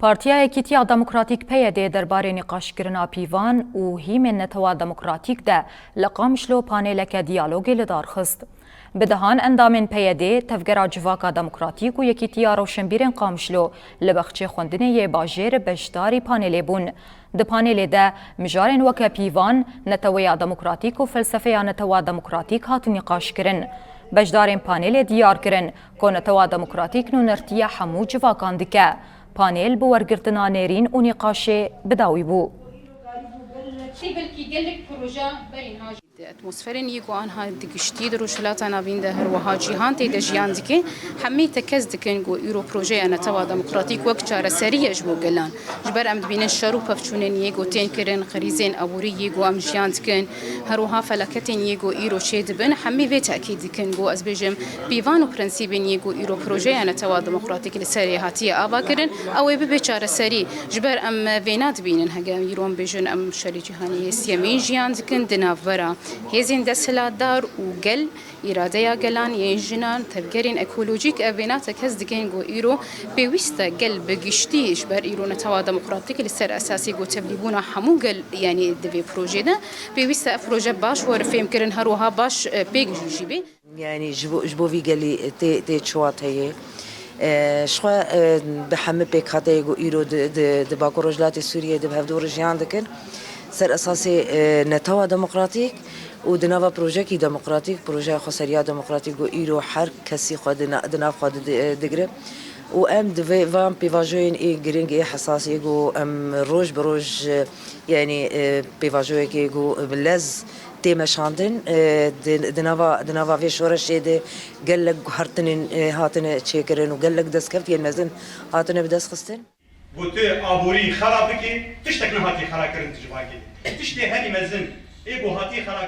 پارتیا یەکیتیا دموکراتیک پەیەدێ دەربارەی نقاشکردنا پیڤان و هیمên نەتەوا دموکراتیک de li Qamişlo panêleke diyalogê li darxist. Bi dihan endamên peyedê, tevgera civaka demokratîk û yekîtiya rewşenbîrên Qamişlo li bexçê xwendinê yê bajêr beşdarî panêlê bûn. Di panêlê de mijarên weke pîvan, neteweya demokratîk û felsefeya netewa demokratîk hatin nîqaşkirin. Beşdarên panêlê diyar kirin ku netewa demokratîk nûnertiya hemû civakan dike. پانیل بو ورگرتنا نێرین و نقاشê bidawî bû. اتمسفرین یکو آنها دگشتی در روشلات نابین ده هر وها جهان تیده جیان دکن همی تکز دکن گو ایرو پروژه نتوا دموکراتیک وقت چاره سریع جبو گلان جبر ام دبینن شروع پفچونن یکو تین کرن خریزین ابوری یکو ام جیان دکن هر وها فلکتین یکو ایرو شید بن همی وی تأکید دکن گو از بجم بیوان و پرنسیبین یکو ایرو پروژه نتوا دموکراتیک لسری هاتی آبا کرن او به چاره سریع جبر ام وینات بینن هگام ایرون بجن ام شری جهانی سیمین جیان دکن دنافورا هزین دستهلاتدار و گل اراده یا گلان یجنان تفکرین اکولوژیک اوینات کس دکن گو ایرو بیوسته گل بگشتیش بر ایرو نتوا دموکراتیک لسر اساسی گو تبلیغونا همو گل یعنی دوی پروژه ده بیوسته پروژه باش ورفیم کرن هروها باش بیگجوجی بی یعنی جبو وی گلی تی چوات هیه شخوا بحمل بکاته گو ایرو د باکوروجلات سوریه د بهدور جیان دکن سر اساسی نتوا دموکراتیک و دنوا پروژه کی دموکراتیک پروژه خسریا دموکراتیک و ایرو هر کسی خود دنا خود دگره و ام دوی وام پیواژوین ای گرینگ ای حساسی گو ام روز بروز یعنی پیواژوی کی گو لز تیمشاندن دنوا وی شورش ده گلگ هرتنین هاتنه چیکرن و گلگ دست کفت یعنی مزن هاتنه بدست خستن بوته آبوری خرابکی تشتک نهاتی خراکرن تجواکی تشتی هنی مزن ای بو هاتی خراکرن